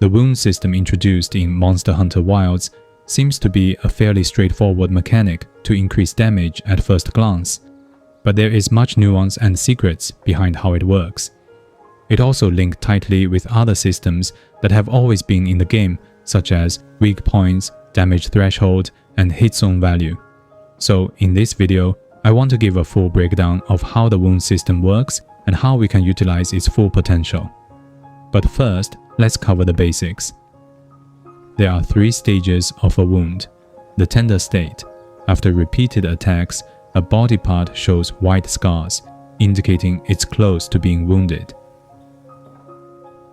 the wound system introduced in Monster Hunter Wilds seems to be a fairly straightforward mechanic to increase damage at first glance, but there is much nuance and secrets behind how it works. It also linked tightly with other systems that have always been in the game, such as weak points, damage threshold, and Hitzone Value. So in this video, I want to give a full breakdown of how the wound system works and how we can utilize its full potential. But first, let's cover the basics. There are 3 stages of a wound. The tender state. After repeated attacks, a body part shows white scars, indicating it's close to being wounded.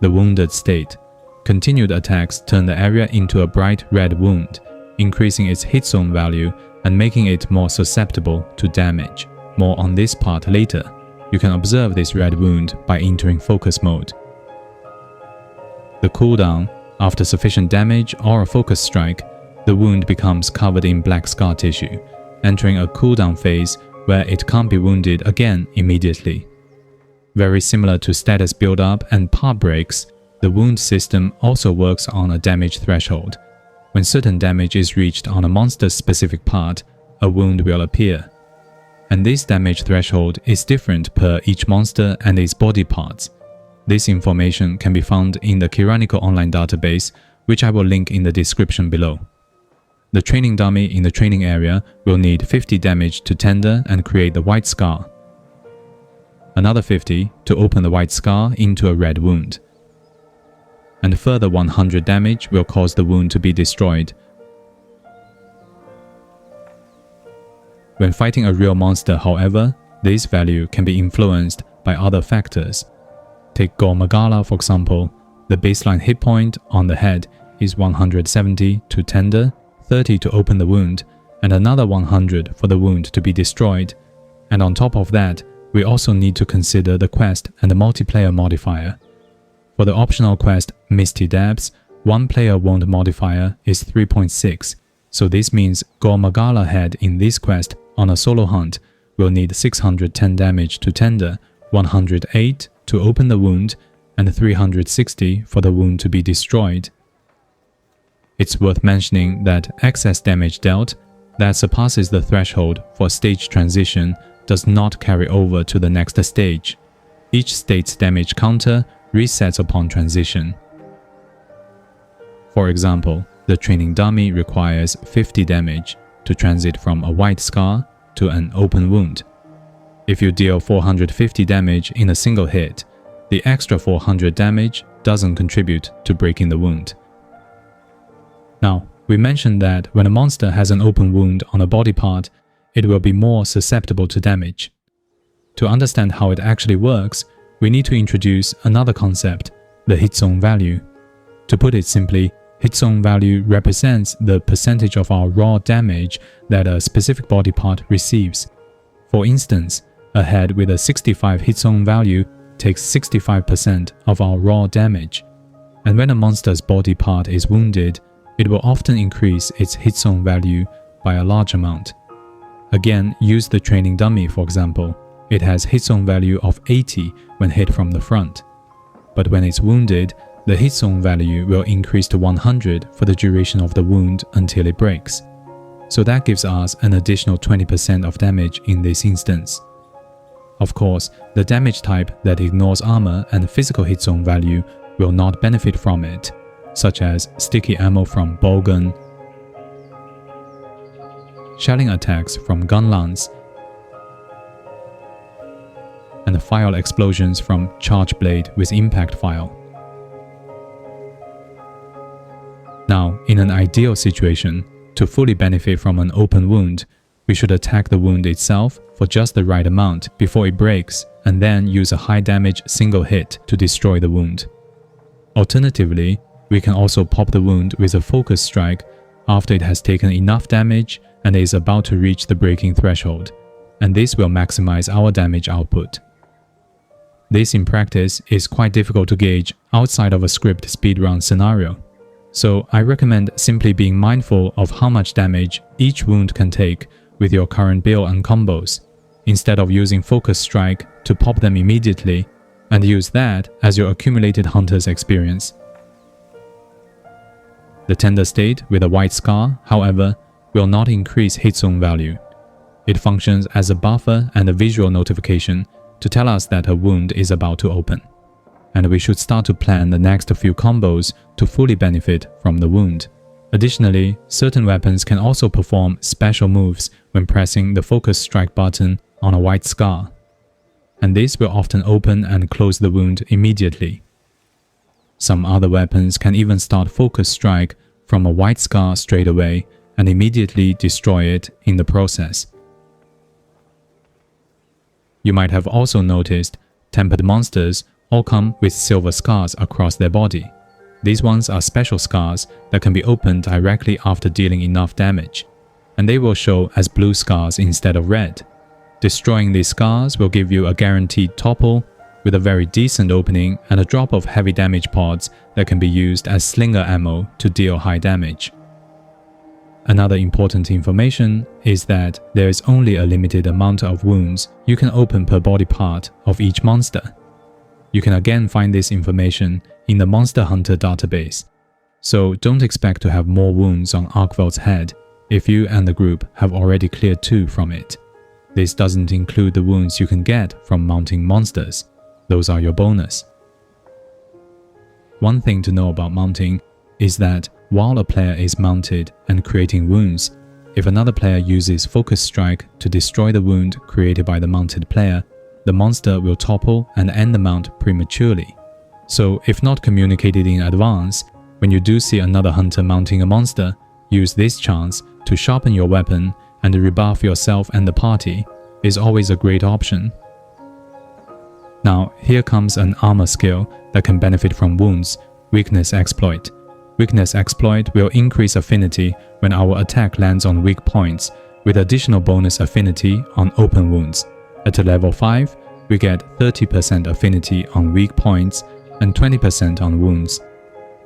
The wounded state. Continued attacks turn the area into a bright red wound, increasing its Hitzone value and making it more susceptible to damage. More on this part later. You can observe this red wound by entering focus mode. The cooldown. After sufficient damage or a focus strike, the wound becomes covered in black scar tissue, entering a cooldown phase where it can't be wounded again immediately. Very similar to status build-up and part breaks, the wound system also works on a damage threshold. When certain damage is reached on a monster's specific part, a wound will appear. And this damage threshold is different per each monster and its body parts. This information can be found in the Kiranico online database, which I will link in the description below. The training dummy in the training area will need 50 damage to tender and create the white scar. Another 50 to open the white scar into a red wound. And further 100 damage will cause the wound to be destroyed. When fighting a real monster, however, this value can be influenced by other factors. Take Magala for example, the baseline hit point on the head is 170 to tender, 30 to open the wound, and another 100 for the wound to be destroyed. And on top of that, we also need to consider the quest and the multiplayer modifier. For the optional quest Misty Dabs, one player wound modifier is 3.6, so this means Magala head in this quest on a solo hunt will need 610 damage to tender, 108 to open the wound, and 360 for the wound to be destroyed. It's worth mentioning that excess damage dealt that surpasses the threshold for stage transition does not carry over to the next stage. Each state's damage counter resets upon transition. For example, the training dummy requires 50 damage to transit from a white scar to an open wound. If you deal 450 damage in a single hit, the extra 400 damage doesn't contribute to breaking the wound. Now, we mentioned that when a monster has an open wound on a body part, it will be more susceptible to damage. To understand how it actually works, we need to introduce another concept, the Hitzone Value. To put it simply, Hitzone Value represents the percentage of our raw damage that a specific body part receives. For instance, a head with a 65 Hitzone value takes 65% of our raw damage, and when a monster's body part is wounded, it will often increase its Hitzone value by a large amount. Again, use the training dummy for example. It has Hitzone value of 80 when hit from the front, but when it's wounded, the Hitzone value will increase to 100 for the duration of the wound until it breaks. So that gives us an additional 20% of damage in this instance. Of course, the damage type that ignores armor and physical Hitzone value will not benefit from it, such as sticky ammo from bowgun, shelling attacks from gun lance, and file explosions from charge blade with impact file. Now, in an ideal situation, to fully benefit from an open wound, we should attack the wound itself for just the right amount before it breaks, and then use a high damage single hit to destroy the wound. Alternatively, we can also pop the wound with a focus strike after it has taken enough damage and is about to reach the breaking threshold, and this will maximize our damage output. This in practice is quite difficult to gauge outside of a script speedrun scenario, so I recommend simply being mindful of how much damage each wound can take with your current build and combos, instead of using focus strike to pop them immediately, and use that as your accumulated hunter's experience. The tender state with a white scar, however, will not increase Hitzone value. It functions as a buffer and a visual notification to tell us that a wound is about to open, and we should start to plan the next few combos to fully benefit from the wound. Additionally, certain weapons can also perform special moves when pressing the focus strike button on a white scar, and this will often open and close the wound immediately. Some other weapons can even start focus strike from a white scar straight away and immediately destroy it in the process. You might have also noticed tempered monsters all come with silver scars across their body. These ones are special scars that can be opened directly after dealing enough damage, and they will show as blue scars instead of red. Destroying these scars will give you a guaranteed topple with a very decent opening and a drop of heavy damage pods that can be used as slinger ammo to deal high damage. Another important information is that there is only a limited amount of wounds you can open per body part of each monster. You can again find this information in the Monster Hunter database, so don't expect to have more wounds on Arkveld's head if you and the group have already cleared 2 from it. This doesn't include the wounds you can get from mounting monsters. Those are your bonus. One thing to know about mounting is that while a player is mounted and creating wounds, if another player uses focus strike to destroy the wound created by the mounted player, the monster will topple and end the mount prematurely. So if not communicated in advance, when you do see another hunter mounting a monster, use this chance to sharpen your weapon and rebuff yourself and the party is always a great option. Now here comes an armor skill that can benefit from wounds, Weakness Exploit. Weakness Exploit will increase affinity when our attack lands on weak points, with additional bonus affinity on open wounds. At level 5, we get 30% affinity on weak points and 20% on wounds.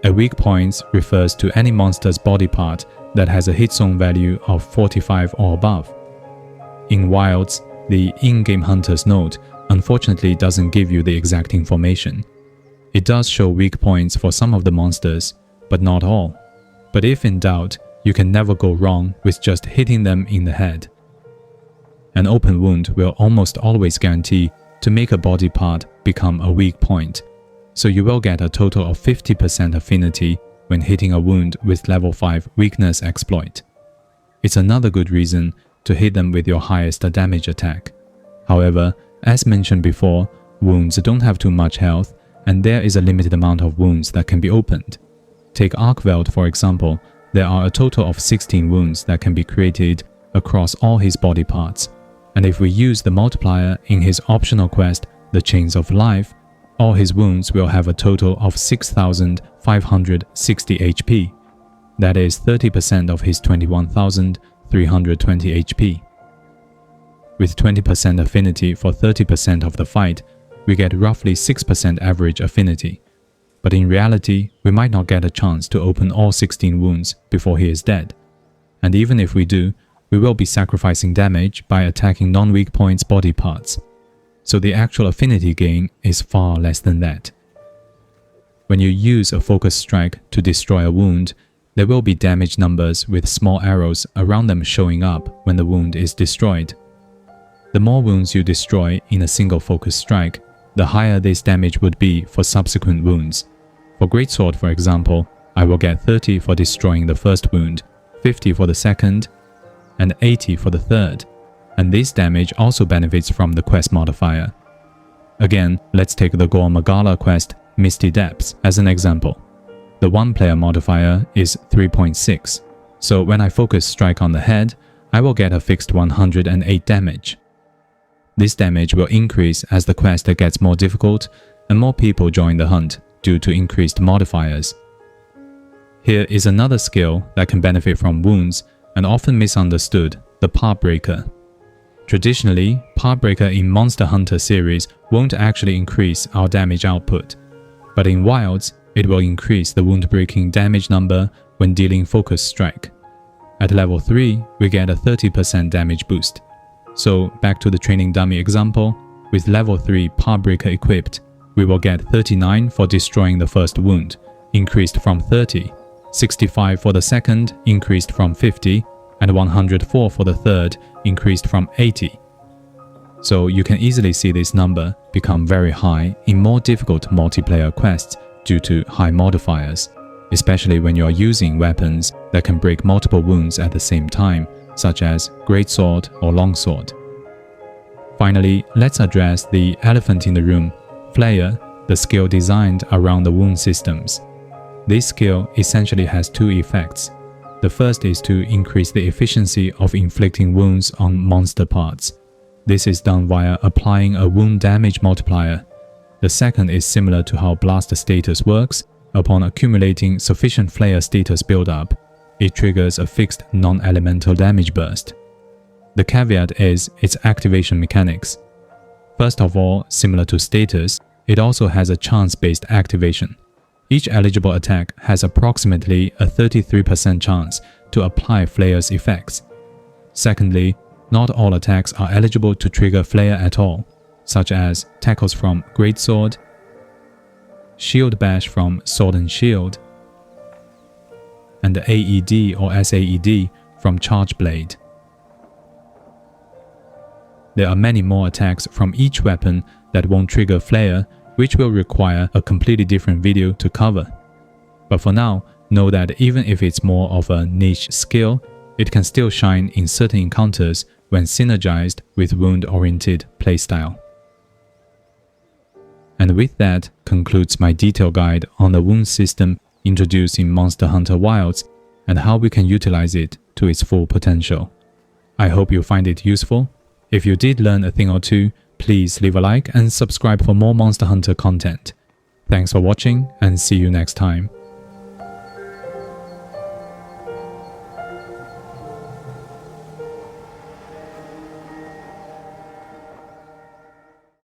A weak point refers to any monster's body part that has a Hitzone value of 45 or above. In Wilds, the in-game Hunter's Note unfortunately doesn't give you the exact information. It does show weak points for some of the monsters, but not all. But if in doubt, you can never go wrong with just hitting them in the head. An open wound will almost always guarantee to make a body part become a weak point, so you will get a total of 50% affinity when hitting a wound with level 5 Weakness Exploit. It's another good reason to hit them with your highest damage attack. However, as mentioned before, wounds don't have too much health, and there is a limited amount of wounds that can be opened. Take Arkveld for example, there are a total of 16 wounds that can be created across all his body parts, and if we use the multiplier in his optional quest, The Chains of Life, all his wounds will have a total of 6,560 HP. That is 30% of his 21,320 HP. With 20% affinity for 30% of the fight, we get roughly 6% average affinity. But in reality, we might not get a chance to open all 16 wounds before he is dead. And even if we do, we will be sacrificing damage by attacking non-weak points body parts. So the actual affinity gain is far less than that. When you use a focus strike to destroy a wound, there will be damage numbers with small arrows around them showing up when the wound is destroyed. The more wounds you destroy in a single focus strike, the higher this damage would be for subsequent wounds. For Greatsword, for example, I will get 30 for destroying the first wound, 50 for the second, and 80 for the third, and this damage also benefits from the quest modifier. Again, let's take the Gore Magala quest Misty Depths as an example. The one-player modifier is 3.6, so when I focus strike on the head, I will get a fixed 108 damage. This damage will increase as the quest gets more difficult and more people join the hunt due to increased modifiers. Here is another skill that can benefit from wounds and often misunderstood, the Partbreaker. Traditionally, Partbreaker in Monster Hunter series won't actually increase our damage output, but in Wilds, it will increase the wound-breaking damage number when dealing focus strike. At level 3, we get a 30% damage boost. So back to the training dummy example, with level 3 Partbreaker equipped, we will get 39 for destroying the first wound, increased from 30. 65 for the second increased from 50, and 104 for the third increased from 80. So you can easily see this number become very high in more difficult multiplayer quests due to high modifiers, especially when you are using weapons that can break multiple wounds at the same time, such as greatsword or longsword. Finally, let's address the elephant in the room, Flayer, the skill designed around the wound systems. This skill essentially has two effects. The first is to increase the efficiency of inflicting wounds on monster parts. This is done via applying a wound damage multiplier. The second is similar to how blast status works. Upon accumulating sufficient Flayer status buildup, it triggers a fixed non-elemental damage burst. The caveat is its activation mechanics. First of all, similar to status, it also has a chance-based activation. Each eligible attack has approximately a 33% chance to apply Flayer's effects. Secondly, not all attacks are eligible to trigger Flayer at all, such as tackles from Greatsword, Shield Bash from Sword and Shield, and the AED or SAED from Charge Blade. There are many more attacks from each weapon that won't trigger Flayer, which will require a completely different video to cover. But for now, know that even if it's more of a niche skill, it can still shine in certain encounters when synergized with wound-oriented playstyle. And with that concludes my detailed guide on the wound system introduced in Monster Hunter Wilds and how we can utilize it to its full potential. I hope you find it useful. If you did learn a thing or two, please leave a like and subscribe for more Monster Hunter content. Thanks for watching and see you next time.